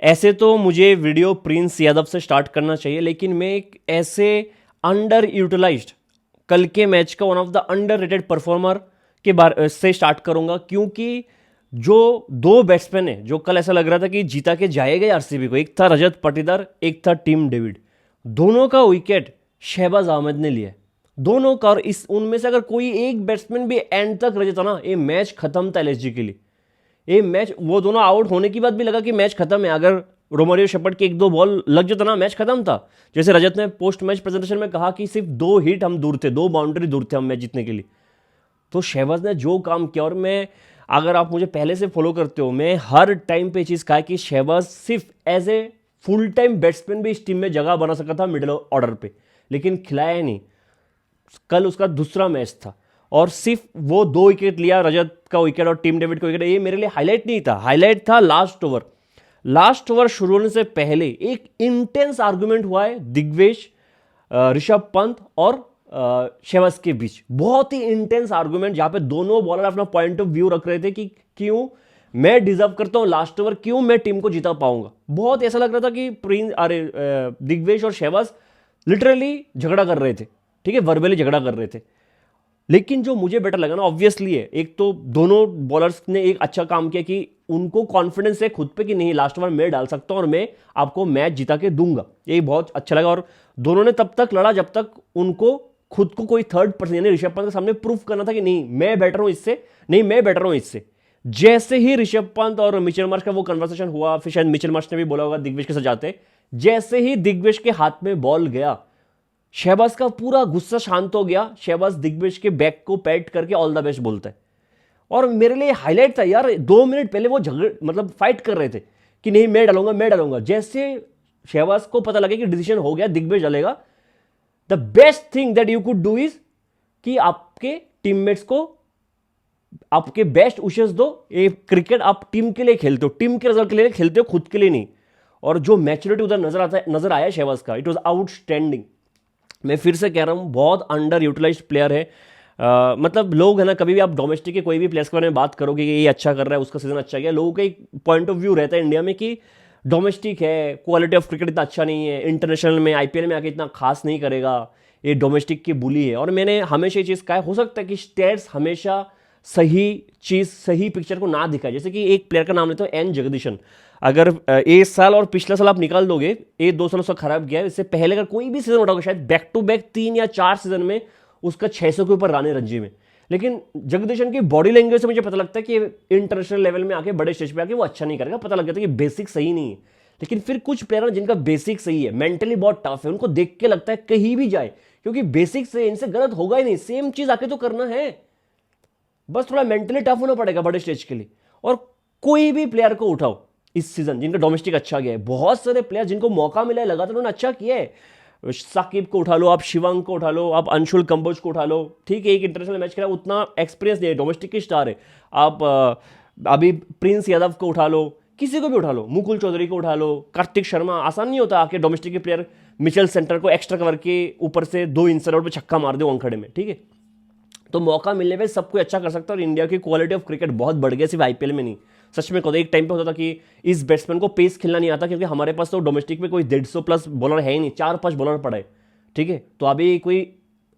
ऐसे तो मुझे वीडियो प्रिंस यादव से स्टार्ट करना चाहिए, लेकिन मैं एक ऐसे अंडर यूटिलाइज्ड कल के मैच का one of the under rated performer के बारे से स्टार्ट करूंगा, क्योंकि जो दो बैट्समैन है जो कल ऐसा लग रहा था कि जीता के जाएगा आरसीबी को, एक था रजत पाटीदार, एक था टिम डेविड। दोनों का विकेट शहबाज अहमद ने लिया, दोनों का। और इस उनमें से अगर कोई एक बैट्समैन भी एंड तक रह जाता ना, ये मैच खत्म था एलएसजी के लिए। ये मैच, वो दोनों आउट होने के बाद भी लगा कि मैच खत्म है। अगर रोमारियो शेपर्ड के एक दो बॉल लग जाता ना, मैच खत्म था। जैसे रजत ने पोस्ट मैच प्रेजेंटेशन में कहा कि सिर्फ 2 हिट हम दूर थे, 2 बाउंड्री दूर थे हम मैच जीतने के लिए। तो शहबाज ने जो काम किया, और मैं, अगर आप मुझे पहले से फॉलो करते हो, मैं हर टाइम पे चीज़ कहा कि शहबाज सिर्फ as a full time batsman भी इस टीम में जगह बना सकता था मिडिल ऑर्डर पे, लेकिन खिलाया नहीं। कल उसका दूसरा मैच था और सिर्फ वो 2 विकेट लिया, रजत का विकेट और टीम डेविड का विकेट। ये मेरे लिए हाईलाइट नहीं था, हाईलाइट था लास्ट ओवर। लास्ट ओवर शुरू होने से पहले एक इंटेंस आर्गुमेंट हुआ है दिग्वेश, ऋषभ पंत और शहबाज के बीच। बहुत ही इंटेंस आर्गुमेंट, जहां पे दोनों बॉलर अपना पॉइंट ऑफ व्यू रख रहे थे कि क्यों मैं डिजर्व करता हूं लास्ट ओवर, क्यों मैं टीम को जिता पाऊंगा। बहुत ऐसा लग रहा था कि दिग्वेश और शहबाज लिटरली झगड़ा कर रहे थे, ठीक है, वर्बली झगड़ा कर रहे थे। लेकिन जो मुझे बेटर लगा ना, ऑब्वियसली है, एक तो दोनों बॉलर्स ने एक अच्छा काम किया कि उनको कॉन्फिडेंस है खुद पे कि नहीं, लास्ट ओवर मैं डाल सकता हूं और मैं आपको मैच जिता के दूंगा। ये बहुत अच्छा लगा। और दोनों ने तब तक लड़ा जब तक उनको खुद को कोई थर्ड पर्सन यानी ऋषभ पंत के सामने प्रूफ करना था कि नहीं मैं बेटर हूं इससे, नहीं मैं बेटर हूं इससे। जैसे ही ऋषभ पंत और मिचेल मार्श का वो कन्वर्सेशन हुआ, फिर शायद मिचेल मार्श ने भी बोला होगा दिग्विजय के साथ जाते, जैसे ही दिग्विजय के हाथ में बॉल गया, शहबाज का पूरा गुस्सा शांत हो गया। शहबाज दिग्विजय के बैक को पैट करके ऑल द बेस्ट बोलता है। और मेरे लिए हाईलाइट था यार, 2 मिनट पहले वो झगड़ मतलब फाइट कर रहे थे कि नहीं मैं डालूंगा मैं डालूंगा। जैसे शहबाज को पता लगे कि डिसीजन हो गया, दिग्विजय डालेगा, the best thing that you could do is कि आपके टीममेट्स को आपके बेस्ट विशेस दो। ये क्रिकेट आप टीम के लिए खेलते हो, टीम के रिजल्ट के लिए खेलते हो, खुद के लिए नहीं। और जो मैच्योरिटी उधर नजर आया शहबाज का, इट वॉज आउटस्टैंडिंग। मैं फिर से कह रहा हूं, बहुत अंडर यूटिलाइज्ड प्लेयर है। मतलब लोग है ना, कभी भी आप डोमेस्टिक के कोई भी प्लेयर्स के बारे में बात करोगे कि ये अच्छा कर रहा है, उसका सीजन अच्छा गया, लोगों का एक पॉइंट ऑफ व्यू रहता है इंडिया में कि डोमेस्टिक है, क्वालिटी ऑफ क्रिकेट इतना अच्छा नहीं है, इंटरनेशनल में आईपीएल में आके इतना खास नहीं करेगा, ये डोमेस्टिक की बुली है। और मैंने हमेशा ये चीज़ कहा है, हो सकता है कि स्टेट्स हमेशा सही चीज़, सही पिक्चर को ना दिखाए। जैसे कि एक प्लेयर का नाम लेते हो एन जगदीशन, अगर इस साल और पिछला साल आप निकाल दोगे, ये 2 साल उसका खराब गया है, इससे पहले अगर कोई भी सीजन उठाओगे शायद बैक टू बैक 3 या 4 सीजन में उसका 600 के ऊपर रन है रणजी में। लेकिन जगदीशन की बॉडी लैंग्वेज से मुझे पता लगता है कि इंटरनेशनल लेवल में आके, बड़े स्टेज पे आके वो अच्छा नहीं करेगा। पता लग जाता है कि बेसिक सही नहीं है। लेकिन फिर कुछ प्लेयर जिनका बेसिक सही है, मेंटली बहुत टफ है, उनको देख के लगता है कहीं भी जाए क्योंकि बेसिक से इनसे गलत होगा ही नहीं, सेम चीज आके तो करना है, बस थोड़ा मेंटली टफ होना पड़ेगा बड़े स्टेज के लिए। और कोई भी प्लेयर को उठाओ इस सीजन जिनका डोमेस्टिक अच्छा गया है, बहुत सारे प्लेयर जिनको मौका मिला है लगातार उन्होंने अच्छा किया है। साकिब को उठा लो, आप शिवंग को उठा लो, आप अंशुल कंबोज को उठा लो, ठीक है, एक इंटरनेशनल मैच खेला, उतना एक्सपीरियंस नहीं है, डोमेस्टिक की स्टार है। आप अभी प्रिंस यादव को उठा लो, किसी को भी उठा लो, मुकुल चौधरी को उठा लो, कार्तिक शर्मा। आसान नहीं होता आके डोमेस्टिक के प्लेयर मिचेल सेंटर को एक्स्ट्रा कवर के ऊपर से 2 इंच आउट पे छक्का मार दो अंखड़े में, ठीक है। तो मौका मिलने पे सब कोई अच्छा कर सकता है। और इंडिया की क्वालिटी ऑफ क्रिकेट बहुत बढ़ गया, सिर्फ आईपीएल में नहीं। सच में कहते एक टाइम पे होता था कि इस बैट्समैन को पेस खेलना नहीं आता, क्योंकि हमारे पास तो डोमेस्टिक में कोई 150 प्लस बॉलर है ही नहीं, 4-5 बॉलर पड़े, ठीक है। तो अभी कोई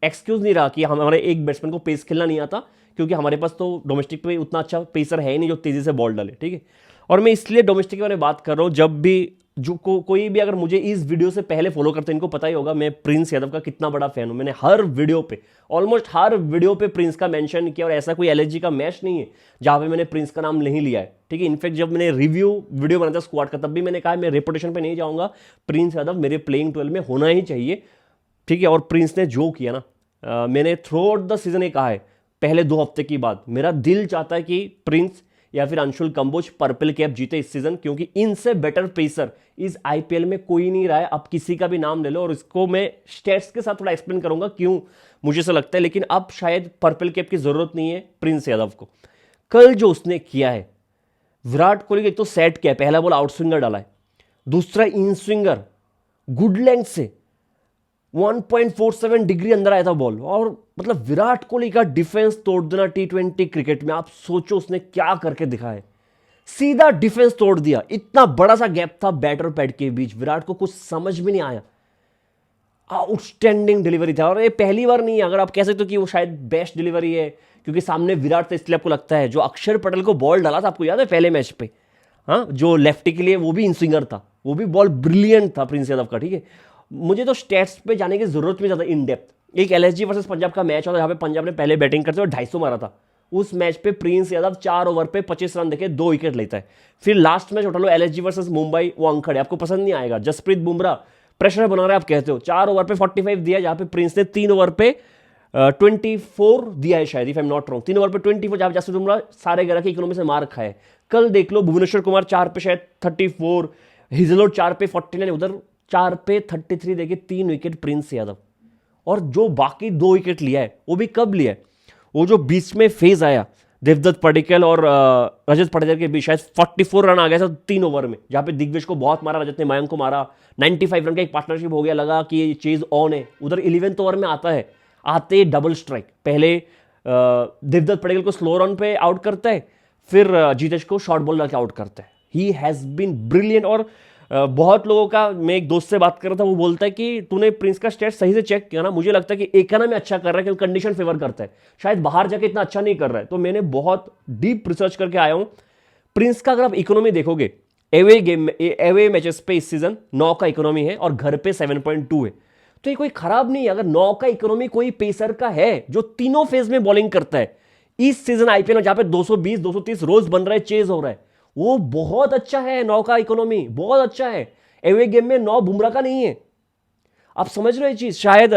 एक्सक्यूज नहीं रहा कि हमारे एक बैट्समैन को पेस खेलना नहीं आता, क्योंकि हमारे पास तो डोमेस्टिक पे उतना अच्छा पेसर है ही नहीं जो तेजी से बॉल डाले, ठीक है। और मैं इसलिए डोमेस्टिक के बारे में बात कर रहा हूं, जब भी जो कोई भी अगर मुझे इस वीडियो से पहले फॉलो करते हैं इनको पता ही होगा मैं प्रिंस यादव का कितना बड़ा फैन हूं। मैंने हर वीडियो पे, ऑलमोस्ट हर वीडियो पे प्रिंस का मेंशन किया, और ऐसा कोई एलएसजी का मैच नहीं है जहां पे मैंने प्रिंस का नाम नहीं लिया है, ठीक है। इनफैक्ट जब मैंने रिव्यू वीडियो बनाया था स्क्वाड का, तब भी मैंने कहा मैं रेपुटेशन पे नहीं जाऊंगा, प्रिंस यादव मेरे प्लेइंग 12 में होना ही चाहिए, ठीक है। और प्रिंस ने जो किया ना, मैंने थ्रू आउट द सीजन ये कहा है, पहले 2 हफ्ते की बात, मेरा दिल चाहता है कि प्रिंस या फिर अंशुल कंबोज पर्पल कैप जीते इस सीजन, क्योंकि इनसे बेटर पेसर इस आईपीएल में कोई नहीं रहा है। अब किसी का भी नाम ले लो, और इसको मैं स्टेट्स के साथ थोड़ा एक्सप्लेन करूंगा क्यों मुझे ऐसा लगता है। लेकिन अब शायद पर्पल कैप की जरूरत नहीं है प्रिंस यादव को। कल जो उसने किया है, विराट कोहली को एक तो सेट किया है, पहला बॉल आउट स्विंगर डाला है, दूसरा इन स्विंगर गुड लेंथ से 1.47 डिग्री अंदर आया था बॉल। और मतलब विराट कोहली का डिफेंस तोड़ देना T20 क्रिकेट में, आप सोचो उसने क्या करके दिखाया है। सीधा डिफेंस तोड़ दिया। इतना बड़ा सा गैप था बैट और पैड के बीच, विराट को कुछ समझ में नहीं आया। आउटस्टैंडिंग डिलीवरी था, और ये पहली बार नहीं है, अगर आप कह सकते हो कि वो शायद बेस्ट डिलीवरी है क्योंकि सामने विराट था इसलिए आपको लगता है। जो अक्षर पटेल को बॉल डाला था, आपको याद है पहले मैच पे, हाँ, जो लेफ्टी के लिए वो भी इन स्विंगर था, वो भी बॉल ब्रिलियंट था प्रिंस यादव का, ठीक है। मुझे तो स्टैट्स पे जाने की जरूरत नहीं, ज्यादा इन डेप्थ। एक एलएसजी वर्सेस पंजाब का मैच हुआ जहां पे पंजाब ने पहले बैटिंग करते हुए 250 मारा था। उस मैच पे प्रिंस यादव 4 ओवर पे 25 रन देके 2 विकेट लेता है। फिर लास्ट मैच उठा लो एलएसजी वर्सेस मुंबई, वो अंकड़ है, आपको पसंद नहीं आएगा। जसप्रीत बुमराह प्रेशर बना रहे आप कहते हो, 4 ओवर पे 45 दिया, जहां पे प्रिंस ने 3 ओवर पे 24 दिया है शायद, if I am not wrong. 3 over पे 24, जहां जसप्रीत बुमराह सारे ग्यारह की इकोनॉमी से मार खाए। कल देख लो भुवनेश्वर कुमार 4 पे शायद 34, हिजलोट 4 पे 49, उधर 4 पे 33 देके 3 विकेट प्रिंस यादव। और जो बाकी 2 विकेट लिया है वो भी कब लिया है, वो जो बीच में फेज आया देवदत्त पडिक्कल और रजत पाटीदार के बीच, शायद 44 रन आ गया था 3 ओवर में, जहां पे दिग्विजय को बहुत मारा, रजत ने मयंक को मारा, 95 रन का एक पार्टनरशिप हो गया, लगा कि ये चेज ऑन है। उधर 11th ओवर में आता है, आते डबल स्ट्राइक, पहले देवदत्त पडिक्कल को स्लो रन पे आउट करता है, फिर जीतेश को शॉर्ट बॉल लगा आउट करता है। He has been brilliant. और बहुत लोगों का, मैं एक दोस्त से बात कर रहा था, वो बोलता है कि तूने प्रिंस का स्टेट सही से चेक किया ना, मुझे लगता है कि एकाना में अच्छा कर रहा है क्योंकि कंडीशन फेवर करता है, शायद बाहर जाके इतना अच्छा नहीं कर रहा है। तो मैंने बहुत डीप रिसर्च करके आया हूं प्रिंस का। अगर आप इकोनॉमी देखोगे, एवे गेम में, एवे मैचेस पे इस सीजन 9 का इकोनॉमी है और घर पे 7.2 है, तो ये कोई खराब नहीं है। अगर 9 का इकोनॉमी कोई पेसर का है जो तीनों फेज में बॉलिंग करता है इस सीजन आईपीएल में, जहां पे 220 230 रोज बन रहा है, चेज हो रहा है, वो बहुत अच्छा है। 9 का इकोनॉमी बहुत अच्छा है। एवे गेम में 9 बुमराह का नहीं है, आप समझ रहे हो ये चीज। शायद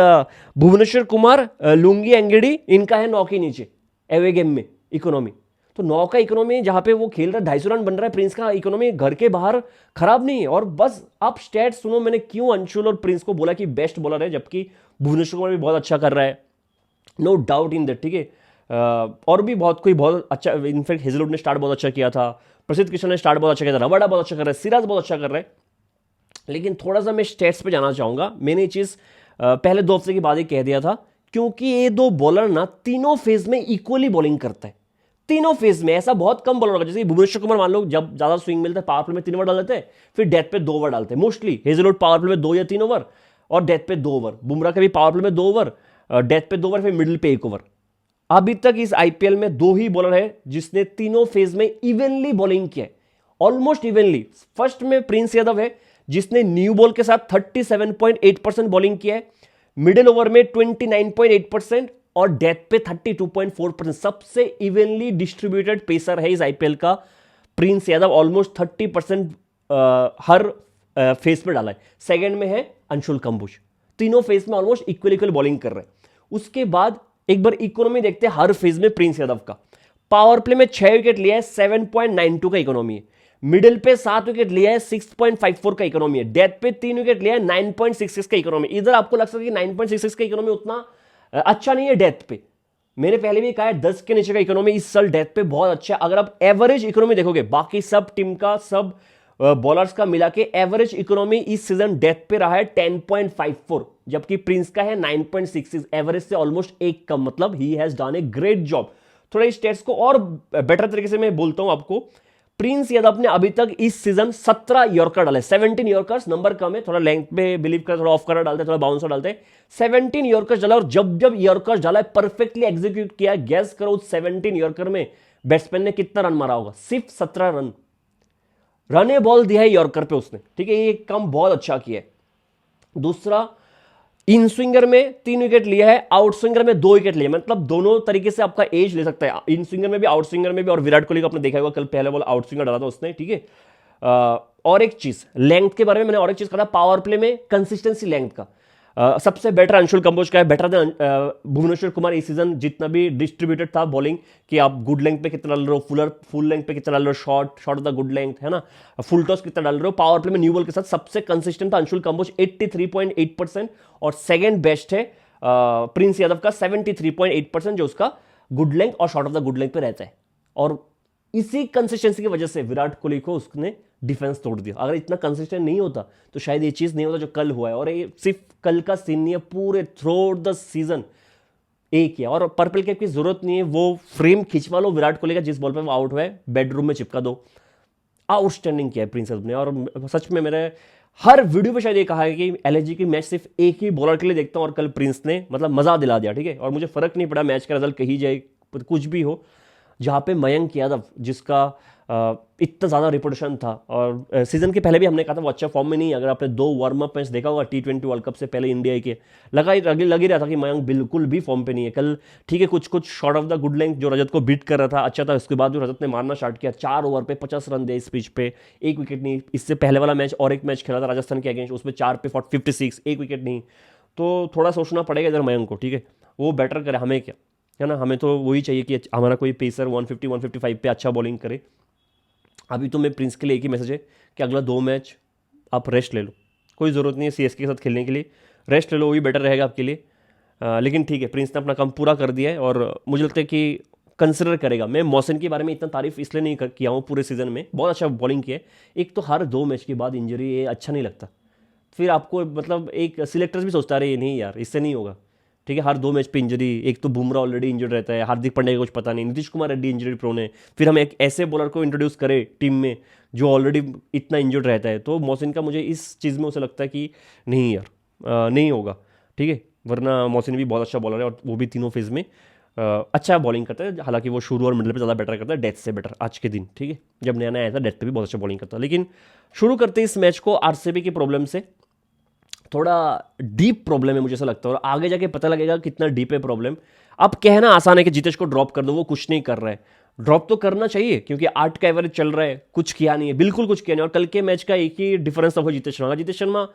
भुवनेश्वर कुमार, लुंगी एंगेडी, इनका है 9 के नीचे एवे गेम में इकोनॉमी। तो 9 का इकोनॉमी जहां पे वो खेल रहा है 250 रन बन रहा है, प्रिंस का इकोनॉमी घर के बाहर खराब नहीं है। और बस आप स्टैट सुनो, मैंने क्यों अंशुल और प्रिंस को बोला कि बेस्ट बॉलर है, जबकि भुवनेश्वर कुमार भी बहुत अच्छा कर रहा है, नो डाउट इन दैट, ठीक है। और भी बहुत अच्छा, इनफैक्ट हेजलवुड ने स्टार्ट बहुत अच्छा किया था, प्रसिद्ध कृष्ण ने स्टार्ट बहुत अच्छा किया था, रबाडा बहुत अच्छा कर रहा है, सिराज बहुत अच्छा कर रहा है। लेकिन थोड़ा सा मैं स्टेट्स पे जाना चाहूंगा। मैंने ये चीज पहले 2 हफ्ते के बाद ही कह दिया था, क्योंकि ये 2 बॉलर ना तीनों फेज में इक्वली बॉलिंग करता है। तीनों फेज में ऐसा बहुत कम बॉलर होगा, जैसे भुवनेश्वर कुमार मान लो जब ज्यादा स्विंग मिलता है पावर प्ले में 3 ओवर डाल देते हैं, फिर डेथ पे 2 ओवर डालते हैं मोस्टली। हेजलवुड पावर प्ले में 2 या 3 ओवर और डेथ पे 2 ओवर, बुमराह के भी पावर प्ले में 2 ओवर, डेथ पे 2 ओवर, फिर मिडिल पे 1 ओवर। अभी तक इस आईपीएल में 2 ही बॉलर है जिसने तीनों फेज में इवनली बॉलिंग किया है, ऑलमोस्ट इवनली। फर्स्ट में प्रिंस यादव है जिसने न्यू बॉल के साथ 37.8% बॉलिंग किया है, मिडिल ओवर में 29.8% और डेथ पे 32.4%। सबसे इवनली डिस्ट्रीब्यूटेड पेसर है इस आईपीएल का प्रिंस यादव, ऑलमोस्ट 30% हर फेस में डाला है। सेकंड में है अंशुल कंबोज, तीनों फेस में ऑलमोस्ट इक्वल बॉलिंग कर रहे हैं। उसके बाद एक बार इकोनॉमी देखते हैं हर फेज में प्रिंस यादव का। पावर प्ले में 6 विकेट लिया है, 7.92 का इकोनॉमी है। मिडिल पे 7 विकेट लिया है, 6.54 का इकोनॉमी है। डेथ पे 3 विकेट लिया है, 9.66 का इकोनॉमी। इधर आपको लग सकता है कि 9.66 का इकोनॉमी उतना अच्छा नहीं है डेथ पे, मैंने पहले भी कहा है 10 के नीचे का इकोनॉमी इस साल डेथ पे बहुत अच्छा है। अगर आप एवरेज इकोनॉमी देखोगे, बाकी सब टीम का, सब बॉलर्स का मिला के एवरेज इकोनॉमी इस सीजन डेथ पे रहा है 10.54, जबकि प्रिंस का है 9.66, एवरेज से ऑलमोस्ट 1 कम। मतलब he has done a great job. थोड़ा इस स्टेट्स को और बेटर तरीके से मैं बोलता हूं आपको, प्रिंस यादव ने अभी तक इस सीजन 17 यॉर्कर डाले, 17 यॉर्कर्स, नंबर कम है, थोड़ा लेंथ पे बिलीव कर, थोड़ा ऑफ करर डालते हैं, थोड़ा बाउंसर डालते हैं। 17 यॉर्कर्स डाला, और जब जब यॉर्कर्स डाला है परफेक्टली एग्जीक्यूट किया। गैस करो उस 17 यॉर्कर में बैट्समैन ने कितना रन मारा होगा, सिर्फ 17 रन। रन बॉल दिया है यॉर्कर पे उसने, ठीक है, ये काम बहुत अच्छा किया है। दूसरा, इन स्विंगर में 3 विकेट लिया है, आउट स्विंगर में 2 विकेट लिए, मतलब दोनों तरीके से आपका एज ले सकता है, इन स्विंगर में भी आउट स्विंगर में भी। और विराट कोहली को आपने देखा होगा, कल पहले बॉल आउट स्विंगर डाला था उसने, ठीक है। और एक चीज लेंथ के बारे में मैंने और एक चीज कहा, पावर प्ले में कंसिस्टेंसी लेंथ का सबसे बेटर अंशुल कंबोज का है, बेटर देन भुवनेश्वर कुमार इस सीजन जितना भी डिस्ट्रीब्यूटेड था बॉलिंग, कि आप गुड लेंथ पे कितना डाल रहे हो, फुल लेंथ पे कितना डाल रहे हो, short of the good length, है ना, फुल टॉस कितना डाल रहे हो। पावर प्ले में न्यू बॉल के साथ सबसे कंसिस्टेंट था अंशुल कंबोज, 83.8%, और सेकंड बेस्ट है प्रिंस यादव का 73.8%, जो उसका गुड लेंथ और short of the good length पे रहता है। और इसी कंसिस्टेंसी की वजह से विराट कोहली को उसने डिफेंस तोड़ दिया। अगर इतना कंसिस्टेंट नहीं होता तो शायद ये चीज नहीं होता जो कल हुआ है। और ये सिर्फ कल का सीन नहीं है, पूरे थ्रू आउट द सीजन एक ही है। और पर्पल कैप की जरूरत नहीं है, वो फ्रेम खिंचवा लो विराट कोहली का जिस बॉल पे वो आउट हुआ है, बेडरूम में चिपका दो, आउटस्टैंडिंग किया है प्रिंस यादव ने। और सच में मेरे हर वीडियो पे शायद ये कहा है कि एलएसजी की मैच सिर्फ एक ही बॉलर के लिए देखता हूँ, और कल प्रिंस ने मतलब मजा दिला दिया, ठीक है। और मुझे फर्क नहीं पड़ा मैच का रिजल्ट कही जाए कुछ भी हो, जहाँ पे मयंक यादव जिसका इतना ज़्यादा रिपुटेशन था, और सीजन के पहले भी हमने कहा था वो अच्छा फॉर्म में नहीं है। अगर आपने 2 वार्म अप मैच देखा होगा T20 वर्ल्ड कप से पहले इंडिया के, लग ही रहा था कि मयंक बिल्कुल भी फॉर्म पे नहीं है। कल ठीक है कुछ short of the good length जो रजत को बीट कर रहा था अच्छा था, उसके बाद जो रजत ने मारना स्टार्ट किया 4 ओवर पे 50 रन दिए इस पिच पे, 1 विकेट नहीं। इससे पहले वाला मैच और एक मैच खेला था राजस्थान के अगेंस्ट, उसमें 4 पे 56, 1 विकेट नहीं। तो थोड़ा सोचना पड़ेगा इधर मयंक को, ठीक है। वो बेटर करे, हमें क्या है ना, हमें तो वही चाहिए कि हमारा कोई पेसर 150 155 पे अच्छा बॉलिंग करे। अभी तो मैं प्रिंस के लिए एक ही मैसेज है कि अगला 2 मैच आप रेस्ट ले लो, कोई ज़रूरत नहीं है सीएसके के साथ खेलने के लिए, रेस्ट ले लो, वही बेटर रहेगा आपके लिए। लेकिन ठीक है प्रिंस ने अपना काम पूरा कर दिया है, और मुझे लगता है कि कंसिडर करेगा। मैं मौसम के बारे में इतना तारीफ इसलिए नहीं किया हूँ पूरे सीजन में, बहुत अच्छा बॉलिंग किया है। एक तो हर 2 मैच के बाद इंजरी, ये अच्छा नहीं लगता। फिर आपको मतलब एक सिलेक्टर्स भी सोचता रहे नहीं यार इससे नहीं होगा, ठीक है। हर 2 मैच पे इंजरी, एक तो बुमराह ऑलरेडी इंजर्ड रहता है, हार्दिक पांड्या का कुछ पता नहीं, नीतीश कुमार रेड्डी इंजरी प्रोन है, फिर हम एक ऐसे बॉलर को इंट्रोड्यूस करें टीम में जो ऑलरेडी इतना इंजर्ड रहता है। तो मोहसिन का मुझे इस चीज़ में उसे लगता है कि नहीं यार नहीं होगा, ठीक है। वरना मोहसिन भी बहुत अच्छा बॉलर है, और वो भी तीनों फेज में अच्छा बॉलिंग करता है। हालांकि वो शुरू और मिडल पे ज़्यादा बेटर करता है, डेथ से बेटर आज के दिन, ठीक है। जब नया नया आया था डेथ पे भी बहुत अच्छा बॉलिंग करता है। लेकिन शुरू करते इस मैच को आरसीबी की प्रॉब्लम से, थोड़ा डीप प्रॉब्लम है मुझे ऐसा लगता है, और आगे जाके पता लगेगा कितना डीप है प्रॉब्लम। अब कहना आसान है कि जितेश को ड्रॉप कर दो, वो कुछ नहीं कर रहा है। ड्रॉप तो करना चाहिए क्योंकि 8 का एवरेज चल रहा है, कुछ किया नहीं है, बिल्कुल कुछ किया नहीं। और कल के मैच का एक ही डिफरेंस था वो जितेश शर्मा। जितेश शर्मा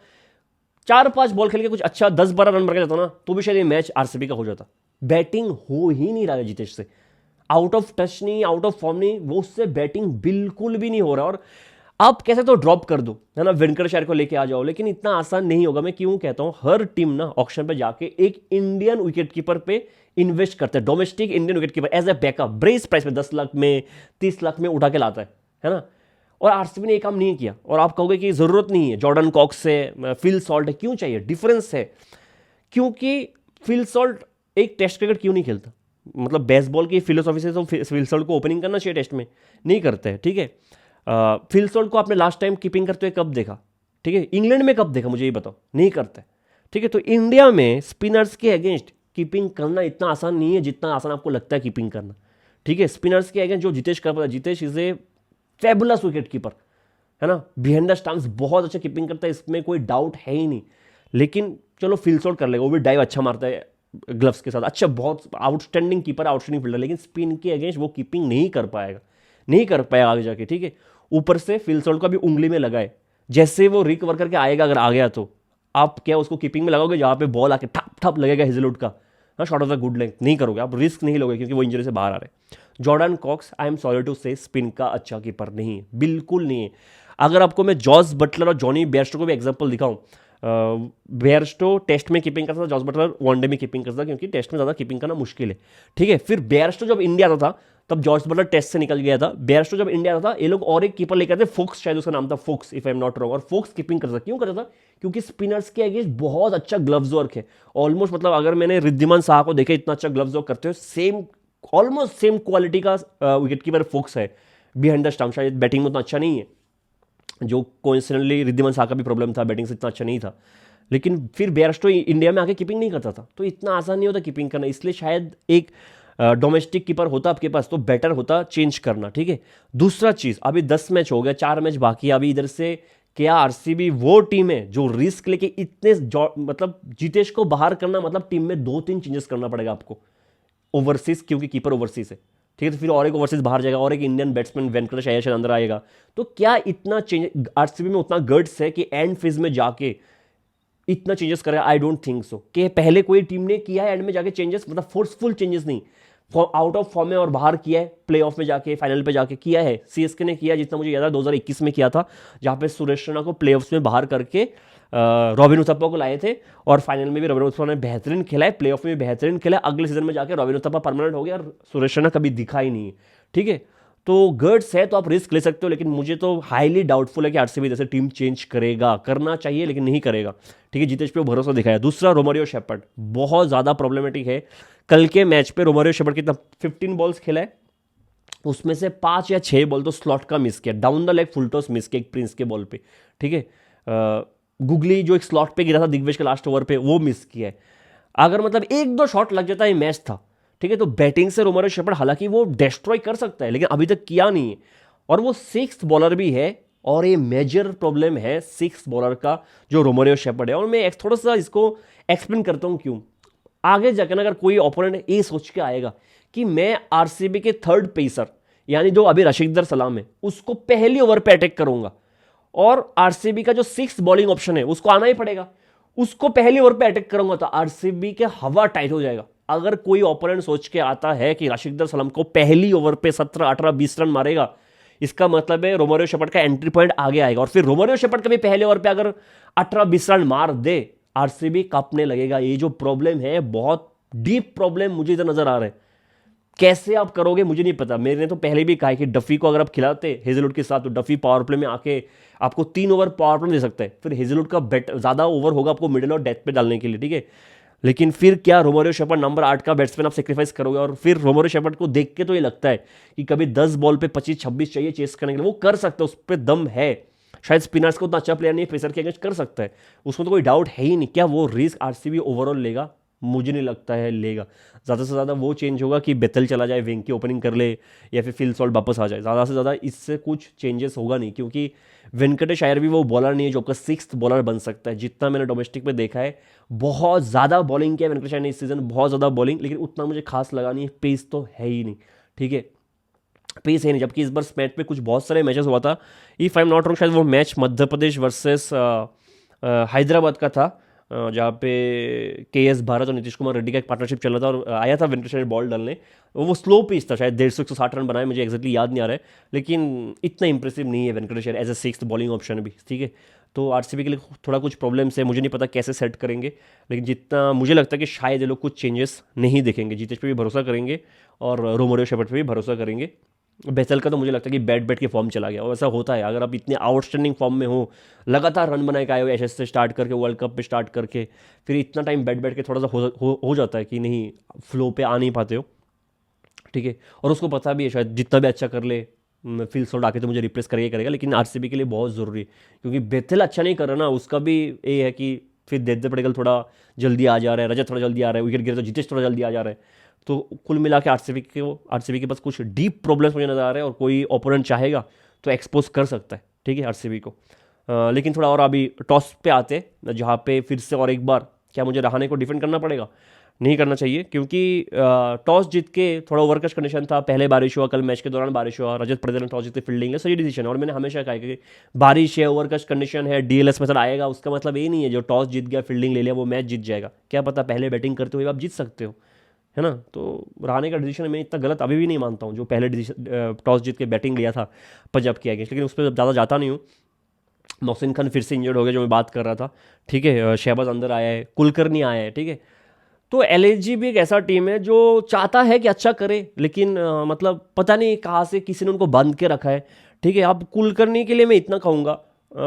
4-5 बॉल खेल के कुछ अच्छा 10-12 रन बना जाता ना, तो भी शायद ये मैच आरसीबी का हो जाता। बैटिंग हो ही नहीं रहा है जितेश से, आउट ऑफ टच नहीं, आउट ऑफ फॉर्म नहीं, वो उससे बैटिंग बिल्कुल भी नहीं हो रहा। और आप कैसे तो ड्रॉप कर दो है ना, वेंकटेश्वर को लेके आ जाओ, लेकिन इतना आसान नहीं होगा। मैं क्यों कहता हूं, हर टीम ना ऑक्शन पे जाके एक इंडियन विकेट कीपर पे इन्वेस्ट करते हैं, domestic Indian wicket keeper as a backup, base price में 10 लाख में 30 लाख में उठा के लाता है ना। और आरसीबी ने ये काम नहीं किया। और आप कहोगे कि जरूरत नहीं है, जॉर्डन कॉक्स से फिल सॉल्ट है, क्यों चाहिए, डिफरेंस है। क्योंकि फिल सॉल्ट एक टेस्ट क्रिकेट क्यों नहीं खेलता, मतलब बेसबॉल की फिलोसॉफी से तो फिल सॉल्ट को ओपनिंग करना चाहिए, टेस्ट में नहीं करते हैं, ठीक है। फिल सॉल्ट को आपने लास्ट टाइम कीपिंग करते हुए कब देखा, ठीक है, इंग्लैंड में कब देखा, मुझे ये बताओ, नहीं करते, ठीक है। तो इंडिया में स्पिनर्स के अगेंस्ट कीपिंग करना इतना आसान नहीं है जितना आसान आपको लगता है कीपिंग करना, ठीक है। स्पिनर्स के अगेंस्ट जो जितेश कर पाता है, Jitesh is a fabulous wicket keeper है ना, बिहाइंड द स्टंप्स बहुत अच्छा कीपिंग करता है, इसमें कोई डाउट है ही नहीं। लेकिन चलो फिल सॉल्ट कर लेगा, वो भी डाइव अच्छा मारता है ग्लव्स के साथ, अच्छा बहुत आउटस्टैंडिंग कीपर, आउटस्टैंडिंग फील्डर, लेकिन स्पिन के अगेंस्ट वो कीपिंग नहीं कर पाएगा, नहीं कर पाएगा आगे जाके, ठीक है। ऊपर से फिल सॉल्ट का भी उंगली में लगा है, जैसे वो रिकवर करके आएगा, अगर आ गया तो आप क्या उसको कीपिंग में लगाओगे जहां पे बॉल आके ठप ठप लगेगा हेजलवुड का, हाँ, short of the good length, नहीं करोगे आप, रिस्क नहीं लोगे क्योंकि वो इंजरी से बाहर आ रहे हैं। Jordan Cox, I am sorry to say, spin का अच्छा कीपर नहीं है, बिल्कुल नहीं है। अगर आपको मैं जॉस बटलर और जॉनी बेयरस्टो को भी एग्जांपल दिखाऊं, बेयरस्टो टेस्ट में कीपिंग करता था, जॉस बटलर वनडे में कीपिंग करता था, क्योंकि टेस्ट में ज़्यादा कीपिंग करना मुश्किल है, ठीक है। फिर बेयरस्टो जब इंडिया आता था तब जॉस बटलर टेस्ट से निकल गया था, बेयरस्टो जब इंडिया आता था ये लोग और एक कीपर लेकर आते, फोक्स शायद उसका नाम था, Foakes if I am not wrong, और फोक्स कीपिंग करता था, क्यों करता था, क्योंकि स्पिनर्स के अगेंस्ट बहुत अच्छा ग्लव्स वर्क है, ऑलमोस्ट, मतलब अगर मैंने रिद्धिमान साहा को देखा इतना अच्छा ग्लव्स वर्क करते हो, सेम ऑलमोस्ट सेम क्वालिटी का विकेट कीपर फोक्स है बिहाइंड द स्टंप। शायद बैटिंग में उतना अच्छा नहीं है, जो कोइंसिडेंटली रिद्धिमान साहा का भी प्रॉब्लम था, बैटिंग से इतना अच्छा नहीं था। लेकिन फिर बेयरस्टो इंडिया में आके कीपिंग नहीं करता था, तो इतना आसान नहीं होता कीपिंग करना, इसलिए शायद एक डोमेस्टिक कीपर होता आपके पास तो बेटर होता चेंज करना, ठीक है। दूसरा चीज, अभी 10 मैच हो गया, 4 मैच बाकी है अभी, इधर से क्या आरसीबी वो टीम है जो रिस्क लेके इतने, मतलब जितेश को बाहर करना मतलब टीम में 2-3 चेंजेस करना पड़ेगा आपको ओवरसीज, क्योंकि कीपर ओवरसीज है, ठीक है। तो फिर और एक ओवरसीज बाहर जाएगा, और एक इंडियन बैट्समैन वेंकटेश अय्यर शायद अंदर आएगा, तो क्या इतना चेंज आरसीबी में उतना गट्स है कि एंड फेज में जाके इतना चेंजेस करेगा, आई डोंट थिंक सो। कि पहले कोई टीम ने किया है एंड में जाके चेंजेस, मतलब फोर्सफुल चेंजेस नहीं, आउट ऑफ फॉर्म में और बाहर किया है, प्लेऑफ में जाके फाइनल पे जाके किया है, सीएसके ने किया, जितना मुझे याद है 2021 में किया था, जहां पे सुरेश रैना को प्लेऑफ्स में बाहर करके रॉबिन उथप्पा को लाए थे, और फाइनल में भी रॉबिन उथप्पा ने बेहतरीन खेला है, प्लेऑफ में भी बेहतरीन खेला, अगले सीजन में जाके रॉबिन उथप्पा परमानेंट हो गया और सुरेश रैना कभी दिखा ही नहीं है, ठीक है। तो गर्ड्स है तो आप रिस्क ले सकते हो, लेकिन मुझे तो हाईली डाउटफुल है कि आरसीबी जैसे टीम चेंज करेगा, करना चाहिए लेकिन नहीं करेगा, ठीक है। जितेश पे भरोसा दिखाया। दूसरा, रोमारियो शेपर्ड बहुत ज़्यादा प्रॉब्लमेटिक है। कल के मैच पे रोमारियो शेपर्ड कितना 15 बॉल्स खेला है, उसमें से 5 या 6 बॉल तो स्लॉट का मिस किया, down the leg full toss miss किया एक प्रिंस के बॉल पे, ठीक है। गुगली जो एक स्लॉट पे गिरा था दिग्विजय के लास्ट ओवर पे, वो मिस किया है। अगर मतलब एक दो शॉट लग जाता है, मैच था, ठीक है। तो बैटिंग से रोमारियो शेपर्ड हालांकि वो डिस्ट्रॉय कर सकता है, लेकिन अभी तक किया नहीं है। और वो 6th बॉलर भी है, और ये मेजर प्रॉब्लम है 6th बॉलर का जो रोमारियो शेपर्ड है। और मैं थोड़ा सा इसको एक्सप्लेन करता हूं क्यों। आगे जाकर अगर कोई ओपोनेंट ये सोच के आएगा कि मैं आरसीबी के 3rd पेसर यानी जो अभी रशीदर सलाम है उसको पहली ओवर पे अटैक करूंगा, और आरसीबी का जो 6th बॉलिंग ऑप्शन है उसको आना ही पड़ेगा, उसको पहली ओवर पे अटैक करूंगा, तो आरसीबी के हवा टाइट हो जाएगा। अगर कोई ओपोनेंट सोच के आता है कि राशिदर सलाम को पहली ओवर पे 17, 18, 20 रन मारेगा, इसका मतलब है रोमारियो शेपर्ड का एंट्री पॉइंट आगे आएगा। और फिर रोमारियो शेपर्ड कभी पहले ओवर पे अगर 18-20 रन मार दे, आरसीबी कांपने लगेगा। ये जो प्रॉब्लम है बहुत डीप प्रॉब्लम मुझे इधर नजर आ रहा है। कैसे आप करोगे मुझे नहीं पता। मैंने तो पहले भी कहा कि डफी को अगर आप खिलाते हेजलवुड के साथ, तो डफी पावर प्ले में आके आपको 3 ओवर पावर प्ले दे सकता है। फिर हेजलवुड का ज्यादा ओवर होगा आपको मिडिल और डेथ पे डालने के लिए, ठीक है। लेकिन फिर क्या रोमारियो शेपर्ड नंबर 8 का बैट्समैन आप सेक्रीफाइस करोगे? और फिर रोमारियो शेपर्ड को देख के तो ये लगता है कि कभी 10 बॉल पे 25-26 चाहिए चेस करने के लिए, वो कर सकता है, उस पर दम है। शायद स्पिनर्स को उतना अच्छा प्लेयर नहीं, पेसर के अगेंस्ट कर सकता है, उसमें तो कोई डाउट है ही नहीं। क्या वो रिस्क आरसीबी ओवरऑल लेगा? मुझे नहीं लगता है लेगा। ज़्यादा से ज़्यादा वो चेंज होगा कि बेतल चला जाए, वेंकी ओपनिंग कर ले, या फिर फिल सॉल्ट वापस आ जाए। ज़्यादा से ज़्यादा इससे कुछ चेंजेस होगा नहीं, क्योंकि वेंकटेश अय्यर भी वो बॉलर नहीं है जो आपका 6th बॉलर बन सकता है। जितना मैंने डोमेस्टिक में देखा है, बहुत ज़्यादा बॉलिंग किया वेंकटेश अय्यर ने इस सीजन, बहुत ज़्यादा बॉलिंग, लेकिन उतना मुझे खास लगा नहीं। पेस तो है ही नहीं, ठीक है, पेस है नहीं। जबकि इस बार मैच पे कुछ बहुत सारे मैचेस हुआ था। If I am not wrong, शायद वो मैच मध्य प्रदेश वर्सेस हैदराबाद का था, जहाँ पे KS भारत और नीतीश कुमार रेड्डी का एक पार्टनरशिप चल रहा था, और आया था वेंकटेश अय्यर बॉल डालने। वो स्लो पिच था, शायद 150-160 रन बनाए, मुझे एक्जैक्टली याद नहीं आ रहा है, लेकिन इतना इंप्रेसिव नहीं है Venkatesh Iyer as a 6th bowling option भी, ठीक है। तो आरसीबी के लिए थोड़ा कुछ प्रॉब्लम्स है, मुझे नहीं पता कैसे सेट करेंगे, लेकिन जितना मुझे लगता है कि शायद ये लोग कुछ चेंजेस नहीं देखेंगे। जीतेश पे भी भरोसा करेंगे और रोमारियो शेपर्ड पे भी भरोसा करेंगे। बेसल का तो मुझे लगता है कि बैट के फॉर्म चला गया, और ऐसा होता है अगर आप इतने आउटस्टैंडिंग फॉर्म में हो, लगातार रन बनाए के आए हो, एशेज से स्टार्ट करके वर्ल्ड कप पे स्टार्ट करके, फिर इतना टाइम बैट के थोड़ा सा हो जाता है कि नहीं, फ्लो पे आ नहीं पाते हो, ठीक है। और उसको पता भी है शायद जितना भी अच्छा कर ले, फिल सॉल्ट आके तो मुझे रिप्लेस करेगा, लेकिन आरसीबी के लिए बहुत ज़रूरी है, क्योंकि बेथल अच्छा नहीं कर रहा ना, उसका भी ये है कि फिर देवदत्त पडिक्कल थोड़ा जल्दी आ जा रहा है, रजत थोड़ा जल्दी आ रहा है, विकेट गिरे तो जीतेश थोड़ा जल्दी आ जा रहा है। तो कुल मिला के आरसीबी के पास कुछ डीप प्रॉब्लम्स मुझे नजर आ रहे हैं, और कोई ओपोनेंट चाहेगा तो एक्सपोज कर सकता है, ठीक है, आरसीबी को। लेकिन थोड़ा और अभी टॉस पे आते हैं, जहाँ पे फिर से और एक बार क्या मुझे रहाणे को डिफेंड करना पड़ेगा? नहीं करना चाहिए, क्योंकि टॉस जीत के थोड़ा ओवरकश कंडीशन था, पहले बारिश हुआ, कल मैच के दौरान बारिश हुआ, रजत पडिक्कल ने टॉस जीत के फील्डिंग है, सही डिसीजन। और मैंने हमेशा कहा कि बारिश है, ओवरकश कंडीशन है, डीएलएस मेथड आएगा, उसका मतलब ये नहीं है जो टॉस जीत गया, फील्डिंग ले लिया, वो मैच जीत जाएगा। क्या पता पहले बैटिंग करते हुए आप जीत सकते हो, है ना। तो रहाणे का डिसीजन मैं इतना गलत अभी भी नहीं मानता हूँ, जो पहले टॉस जीत के बैटिंग लिया था पंजाब के अगेंस्ट, लेकिन उस पर ज़्यादा जाता नहीं हूँ। मोहसिन खान फिर से इंजर्ड हो गया, जो मैं बात कर रहा था, ठीक है। शहबाज अंदर आया है, कुलकर्णी आया है, ठीक है। तो एलएसजी भी एक ऐसा टीम है जो चाहता है कि अच्छा करे, लेकिन मतलब पता नहीं कहाँ से किसी ने उनको बांध के रखा है, ठीक है। अब कुलकर्णी के लिए मैं इतना कहूँगा,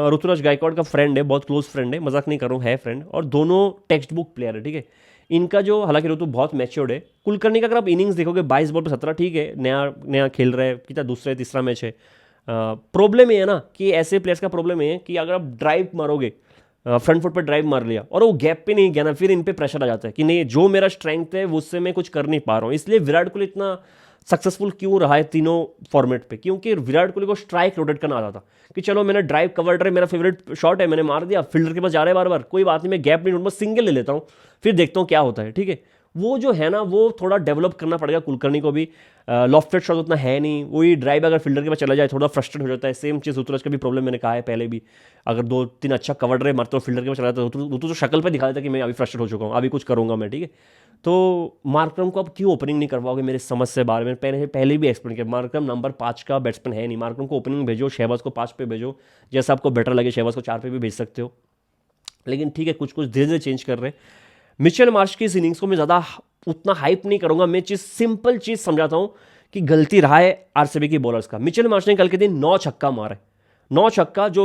ऋतुराज गायकवाड़ का फ्रेंड है, बहुत क्लोज फ्रेंड है, मजाक नहीं कर रहा हूँ, है फ्रेंड, और दोनों टेक्स्ट बुक प्लेयर है, ठीक है। इनका जो, हालांकि ऋतु बहुत मैच्योर्ड है, कुलकर्णी का अगर आप इनिंग्स देखोगे 22 बॉल पे 17, ठीक है, नया नया खेल रहा है, कितना दूसरा तीसरा मैच है। प्रॉब्लम ये है ना कि ऐसे प्लेयर्स का प्रॉब्लम ये है कि अगर आप ड्राइव मारोगे, फ्रंट फुट पर ड्राइव मार लिया और वो गैप पे नहीं गया ना, फिर इन पे प्रेशर आ जाता है कि नहीं, जो मेरा स्ट्रेंथ है उससे मैं कुछ कर नहीं पा रहा हूँ। इसलिए विराट कोहली इतना सक्सेसफुल क्यों रहा है तीनों फॉर्मेट पे? क्योंकि विराट कोहली को स्ट्राइक रोटेट करना आता था कि चलो मैंने ड्राइव कवर ड्राइव मेरा फेवरेट शॉट है, मैंने मार दिया, फील्डर के पास जा रहा है बार बार, कोई बात नहीं, मैं गैप नहीं ढूंढूंगा, सिंगल ले लेता हूँ, फिर देखता हूँ क्या होता है, ठीक है। वो जो है ना, वो थोड़ा डेवलप करना पड़ेगा कुलकर्णी को भी। लॉफ्टेड शॉट उतना है नहीं, वही ड्राइव अगर फील्डर के पास चला जाए थोड़ा फ्रस्ट्रेट हो जाता है। सेम चीज़ ऋतुराज का भी प्रॉब्लम, मैंने कहा है पहले भी, अगर 2-3 अच्छा कवर ड्राइव मारते हो फील्डर के पास चला जाता है, ऋतु तो शक्ल पे दिखा देता है कि मैं अभी फ्रस्ट्रेट हो चुका हूँ, अभी कुछ करूँगा मैं, ठीक है। तो मार्करम को अब क्यों ओपनिंग नहीं करवाओगे, मेरे समझ से बारे में पहले भी एक्सप्लेन किया। मार्करम नंबर 5 का बैट्समैन है नहीं, मार्करम को ओपनिंग भेजो, शहबाज को 5 पे भेजो, जैसा आपको बेटर लगे, शहबाज को 4 पे भी भेज सकते हो, लेकिन ठीक है, कुछ कुछ धीरे धीरे चेंज कर रहे हैं। मिचेल मार्श की इस इनिंग्स को मैं ज़्यादा उतना हाइप नहीं करूंगा, मैं सिंपल चीज़ समझाता हूं कि गलती रहा है आरसीबी की बॉलर्स का। मिचेल मार्श ने कल के दिन 9 छक्का मारा है, 9 छक्का, जो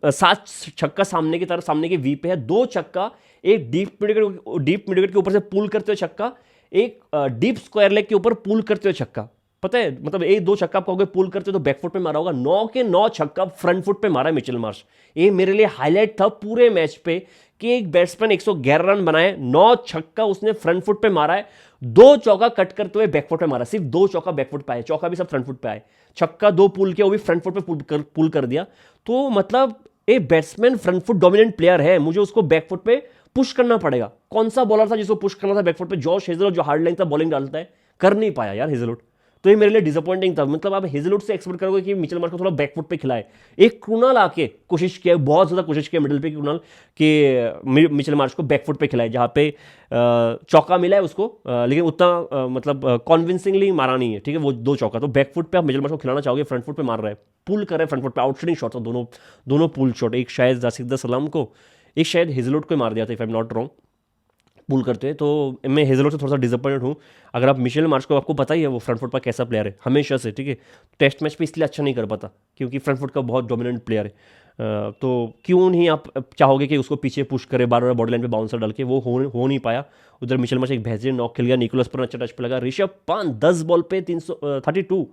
7 छक्का सामने की तरफ, सामने के वी पे है, 2 छक्का, एक डीप मिडविकेट के ऊपर से पुल करते हुए छक्का, एक डीप स्क्वायर लेग के ऊपर पुल करते हुए छक्का। पता है, मतलब एक दो छक्का आप कहोगे पुल करते तो बैकफुट पे मारा होगा, 9 के 9 छक्का फ्रंट फुट पे मारा है मिचेल मार्श। ये मेरे लिए हाईलाइट था पूरे मैच पे कि एक बैट्समैन 111 रन बनाए, 9 छक्का उसने फ्रंट फुट पे मारा है, 2 चौका कट करते हुए बैकफुट पे मारा, सिर्फ 2 चौका बैकफुट पे आए, चौका भी सब फ्रंट फुट पे आए, छक्का 2 पुल किया वो भी फ्रंट फुट पे पुल कर दिया। तो मतलब एक batsman front foot dominant player है, मुझे उसको बैकफुट पे पुश करना पड़ेगा। कौन सा बॉलर था जिसको पुश करना था बैकफुट पे? जॉश हेजलवुड, जो हार्ड लाइन था बॉलिंग डालता है, कर नहीं पाया यार हेजलवुड। तो ये मेरे लिए डिसअपॉइंटिंग था। मतलब आप हेजलवुड से एक्सपेक्ट करोगे कि मिचेल मार्श को थोड़ा बैकफुट पे खिलाए। एक कृणाल आके कोशिश किया, बहुत ज्यादा कोशिश किया मिडिल पे कृणाल कि मिचेल मार्श को बैकफुट पे खिलाए, जहां पे चौका मिला है उसको, लेकिन उतना मतलब कॉन्विंसिंगली मारा नहीं है, ठीक है, वो 2 चौका। तो बैकफुट पे आप मिचेल मार्श को खिलाना चाहोगे, फ्रंट फुट पे मार रहा है, पुल कर रहा है फ्रंट फुट पे, आउटस्टैंडिंग शॉट था दोनों, दोनों पुल शॉट, एक शायद जासिद सलाम को, एक शायद हेजलवुड को मार दिया था if I am not wrong pull करते हैं। तो मैं हेजलवुड से थोड़ा सा डिसअपॉइंटेड हूँ। अगर आप मिशेल मार्श को, आपको पता ही है वो फ्रंट फुट पर कैसा प्लेयर है हमेशा से, ठीक है, टेस्ट मैच पे इसलिए अच्छा नहीं कर पाता क्योंकि फ्रंट फुट का बहुत डोमिनेंट प्लेयर है। तो क्यों नहीं आप चाहोगे कि उसको पीछे पुश करे बार बार बॉडी लाइन पे बाउंसर डाल के, वो हो नहीं पाया। उधर मिशेल मार्श एक बेहतरीन नॉक खेल गया, निकोलस पर अच्छा टच पे लगा, ऋषभ पंत 10 बॉल पे 332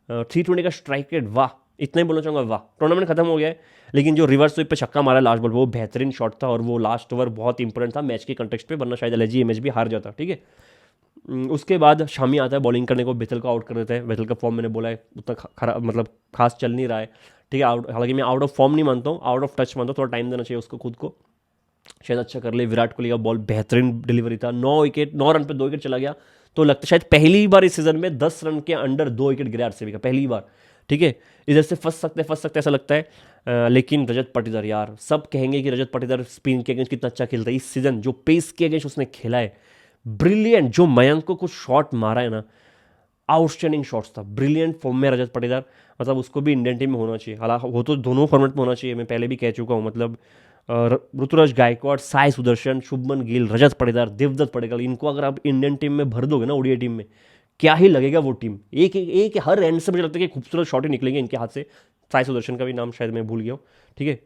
320 का स्ट्राइक रेट, वाह, इतना ही बोलना चाहूँगा, वाह। टूर्नामेंट खत्म हो गया है, लेकिन जो रिवर्स स्वीप पे छक्का मारा लास्ट बॉल, वो बेहतरीन शॉट था और वो लास्ट ओवर बहुत इंपॉर्टेंट था मैच के कंटेक्स्ट पे, वरना शायद एलएजी मैच भी हार जाता, ठीक है। उसके बाद शामी आता है बॉलिंग करने को, बेथल को आउट कर देता है। बेथल का फॉर्म मैंने बोला है उतना खराब, मतलब खास चल नहीं रहा है, ठीक है। हालांकि मैं आउट ऑफ फॉर्म नहीं मानता हूँ, आउट ऑफ टच मानता हूँ, थोड़ा टाइम देना चाहिए उसको खुद को, शायद अच्छा कर ले। विराट कोहली का बॉल बेहतरीन डिलीवरी था, 9 रन पे 2 विकेट चला गया। तो लगता है शायद पहली बार इस सीजन में 10 रन के अंडर 2 विकेट गिरे आरसीबी का, पहली बार, ठीक है। इधर से फंस सकते ऐसा लगता है। लेकिन रजत पाटीदार यार, सब कहेंगे कि रजत पाटीदार स्पिन के अगेंस्ट कितना अच्छा खेलता है इस सीजन, जो पेस के अगेंस्ट उसने खेला है ब्रिलियंट। जो मयंक को कुछ शॉट मारा है ना, आउटस्टैंडिंग शॉट्स था, ब्रिलियंट फॉर्म में रजत पाटीदार। मतलब उसको भी इंडियन टीम में होना चाहिए, हालांकि वो तो दोनों फॉर्मेट में होना चाहिए, मैं पहले भी कह चुका हूँ। मतलब ऋतुराज गायकवाड़, साई सुदर्शन, शुभमन गिल, रजत पाटीदार, देवदत्त पडिक्कल, इनको अगर आप इंडियन टीम में भर दोगे ना, ओडीआई टीम में, क्या ही लगेगा वो टीम। एक हर एंड से मुझे लगता है कि खूबसूरत शॉट ही निकलेंगे इनके हाथ से। साई सुदर्शन का भी नाम शायद मैं भूल गया हूँ, ठीक है,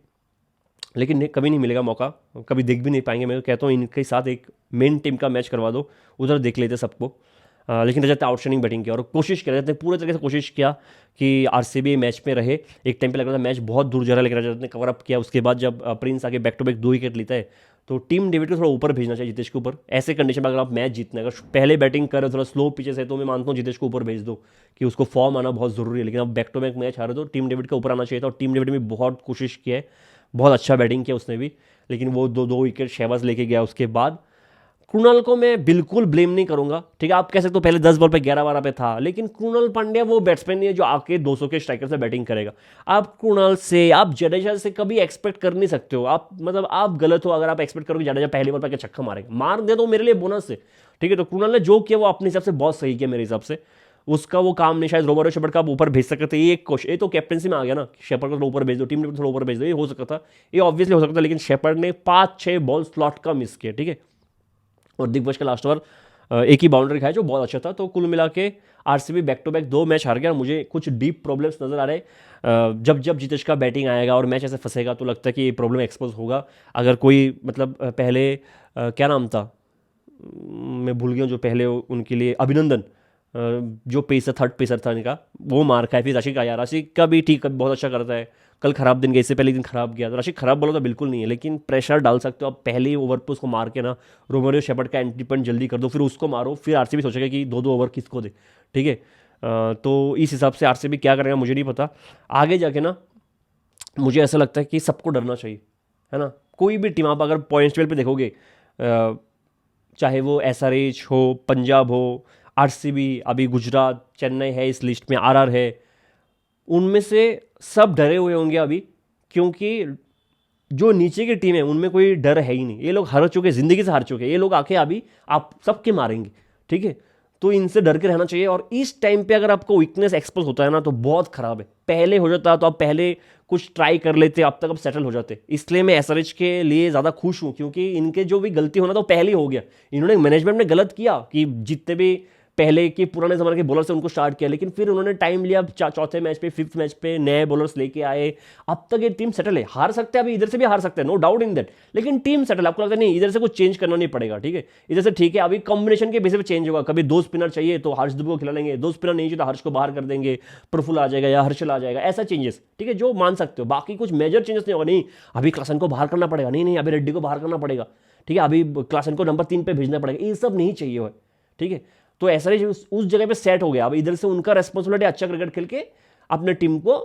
लेकिन कभी नहीं मिलेगा मौका, कभी देख भी नहीं पाएंगे। मैं कहता हूँ इनके साथ एक मेन टीम का मैच करवा दो, उधर देख लेते सबको। लेकिन रजत ने आउटस्टैंडिंग बैटिंग किया और कोशिश किया, रजत ने पूरे तरीके से कोशिश किया कि आरसीबी मैच में रहे। एक टाइम पे लग रहा था मैच बहुत दूर जा रहा है, लेकिन रजत ने कवर अप किया। उसके बाद जब प्रिंस आके बैक टू बैक 2 विकेट लेता है, तो टीम डेविड को थोड़ा ऊपर भेजना चाहिए, जितेश के ऊपर। ऐसे कंडीशन में अगर आप मैच जीतना है, अगर पहले बैटिंग कर रहे हो थोड़ा स्लो पिचेस है, तो मैं मानता हूँ जितेश को ऊपर भेज दो कि उसको फॉर्म आना बहुत जरूरी है। लेकिन अब बैक टू बैक मैच हारे तो टीम डेविड का ऊपर आना चाहिए था, और टीम डेविड ने भी बहुत कोशिश की है, बहुत अच्छा बैटिंग किया उसने भी, लेकिन वो दो विकेट शहबाज लेके गया। उसके बाद कृणाल को मैं बिल्कुल ब्लेम नहीं करूंगा, ठीक है। आप कह सकते हो पहले 10 बॉल पे 11-12 पे था, लेकिन कृणाल पांड्या वो बैट्समैन नहीं है जो आके 200 के स्ट्राइकर से बैटिंग करेगा। आप कृणाल से, आप जडेजा से कभी एक्सपेक्ट कर नहीं सकते हो। आप मतलब आप गलत हो अगर आप एक्सपेक्ट करोगे जडेजा पहली बॉल पर छक्का मारेगा, मार दे तो मेरे लिए बोनस है, ठीक है। तो कृणाल ने जो किया वो अपने हिसाब से बहुत सही किया मेरे हिसाब से। उसका वो काम नहीं, शायद रोमारियो शेफर्ड का आप ऊपर भेज सकते थे, ये एक क्वेश्चन, ये तो कैप्टनसी में आ गया ना, शेफर्ड को थोड़ा ऊपर भेज दो, टीम ने थोड़ा ऊपर भेज दो, ये हो सकता था, ये ऑब्वियसली हो सकता था। लेकिन शेफर्ड ने 5-6 बॉल स्लॉट का मिस किया, ठीक है। और दिग्वज का लास्ट ओवर एक ही बाउंड्री खाया जो बहुत अच्छा था। तो कुल मिला के RCB back to back 2 match हार गया। मुझे कुछ डीप प्रॉब्लम्स नजर आ रहे, जब जब जितेश का बैटिंग आएगा और मैच ऐसे फंसेगा तो लगता है कि ये प्रॉब्लम एक्सपोज होगा। अगर कोई मतलब पहले क्या नाम था, मैं भूल गया जो पहले उनके लिए अभिनंदन, जो पेसर, थर्ड पेसर था इनका, वो मार खाए। फिर राशिक आया, राशिक का भी ठीक बहुत अच्छा करता है, कल खराब दिन गया, इससे पहले दिन खराब गया। तो राशिक खराब बोला तो बिल्कुल नहीं है, लेकिन प्रेशर डाल सकते हो आप पहले ओवर पे उसको मार के ना, रोमारियो शेफर्ड का एंट्री पॉइंट जल्दी कर दो, फिर उसको मारो, फिर आरसीबी सोचेगा कि 2-2 ओवर किसको दे, ठीक है। तो इस हिसाब से आरसीबी क्या करेगा मुझे नहीं पता। आगे जाके ना मुझे ऐसा लगता है कि सबको डरना चाहिए, है ना। कोई भी टीम आप अगर पॉइंट्स टेबल पे देखोगे, चाहे वो एसआरएच हो, पंजाब हो, आरसीबी, अभी गुजरात, चेन्नई है इस लिस्ट में, आरआर है, उनमें से सब डरे हुए होंगे अभी, क्योंकि जो नीचे की टीम है उनमें कोई डर है ही नहीं। ये लोग हार चुके, जिंदगी से हार चुके, ये लोग आके अभी आप सबके मारेंगे, ठीक है। तो इनसे डर के रहना चाहिए। और इस टाइम पे अगर आपको वीकनेस एक्सपोज होता है ना तो बहुत खराब है। पहले हो जाता तो आप पहले कुछ ट्राई कर लेते, अब तक अब सेटल हो जाते। इसलिए मैं एसआरएच के लिए ज़्यादा खुश हूँ, क्योंकि इनके जो भी गलती होना था वो पहले ही हो गया। इन्होंने, मैनेजमेंट ने गलत किया कि जितने भी पहले के पुराने ज़माने के बॉलर से उनको स्टार्ट किया, लेकिन फिर उन्होंने टाइम लिया, चौथे मैच पे, फिफ्थ मैच पे नए बॉलर्स लेके आए। अब तक ये टीम सेटल है। हार सकते हैं अभी, इधर से भी हार सकते हैं, नो डाउट इन दैट, लेकिन टीम सेटल। आपको लगता है नहीं इधर से कुछ चेंज करना नहीं पड़ेगा, ठीक है, इधर से ठीक है, अभी कॉम्बिनेशन के बेसिस पे चेंज होगा। कभी 2 स्पिनर चाहिए तो हर्ष दुबे को खिला लेंगे, 2 स्पिनर नहीं चाहिए तो हर्ष को बाहर कर देंगे, प्रफुल आ जाएगा या हर्षल आ जाएगा, ऐसा चेंजेस, ठीक है, जो मान सकते हो। बाकी कुछ मेजर चेंजेस नहीं होगा। नहीं अभी क्लासन को बाहर करना पड़ेगा, नहीं अभी रेड्डी को बाहर करना पड़ेगा, ठीक है, अभी क्लासन को नंबर 3 पे भेजना पड़ेगा, ये सब नहीं चाहिए, ठीक है। तो ऐसा ही उस जगह पे सेट हो गया। अब इधर से उनका रेस्पॉन्सिबिलिटी अच्छा क्रिकेट खेल के अपने टीम को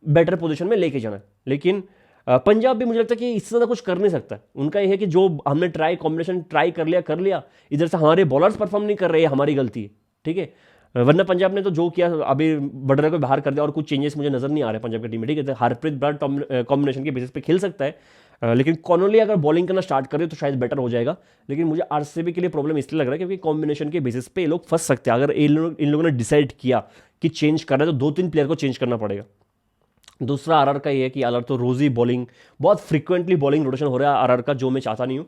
बेटर पोजीशन में लेके जाना है। लेकिन पंजाब भी मुझे लगता है कि इससे ज़्यादा कुछ कर नहीं सकता। उनका ये है कि जो हमने कॉम्बिनेशन ट्राई कर लिया, इधर से हमारे बॉलर्स परफॉर्म नहीं कर रहे, हमारी गलती है, ठीक है। वरना पंजाब ने तो जो किया अभी बडर को बाहर कर दिया और कुछ चेंजेस मुझे नजर नहीं आ रहे पंजाब की टीम में, ठीक है। हरप्रीत ब्रार कॉम्बिनेशन के बेसिस पे खेल सकता है, लेकिन कॉनोली अगर बॉलिंग करना स्टार्ट करे तो शायद बेटर हो जाएगा। लेकिन मुझे आरसीबी के लिए प्रॉब्लम इसलिए लग रहा है क्योंकि कॉम्बिनेशन के बेसिस पे ये लोग फंस सकते हैं। अगर इन लोगों ने डिसाइड किया कि चेंज करना है तो 2-3 प्लेयर को चेंज करना पड़ेगा। दूसरा आरआर का ये है कि आरआर तो रोज ही बॉलिंग, बहुत फ्रिक्वेंटली बॉलिंग रोटेशन हो रहा है आरआर का, जो मैं चाहता नहीं हूँ,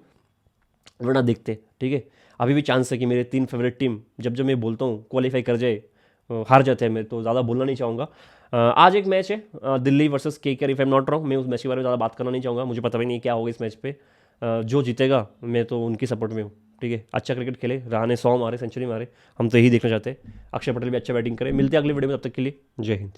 वरना देखते, ठीक है। अभी भी चांस है कि मेरे 3 फेवरेट टीम जब मैं बोलता हूँ क्वालिफाई कर जाए, हार जाते हैं, मैं तो ज़्यादा बोलना नहीं चाहूँगा। आज एक मैच है Delhi versus KKR, if I am not wrong. मैं उस मैच के बारे में ज़्यादा बात करना नहीं चाहूँगा, मुझे पता भी नहीं क्या होगा इस मैच पे। जो जीतेगा मैं तो उनकी सपोर्ट में हूँ, ठीक है। अच्छा क्रिकेट खेले, रहाणे 100 मारे, सेंचुरी मारे, हम तो यही देखना चाहते हैं। अक्षर पटेल भी अच्छा बैटिंग करे। मिलते हैं अगली वीडियो में, तब तक के लिए जय हिंद।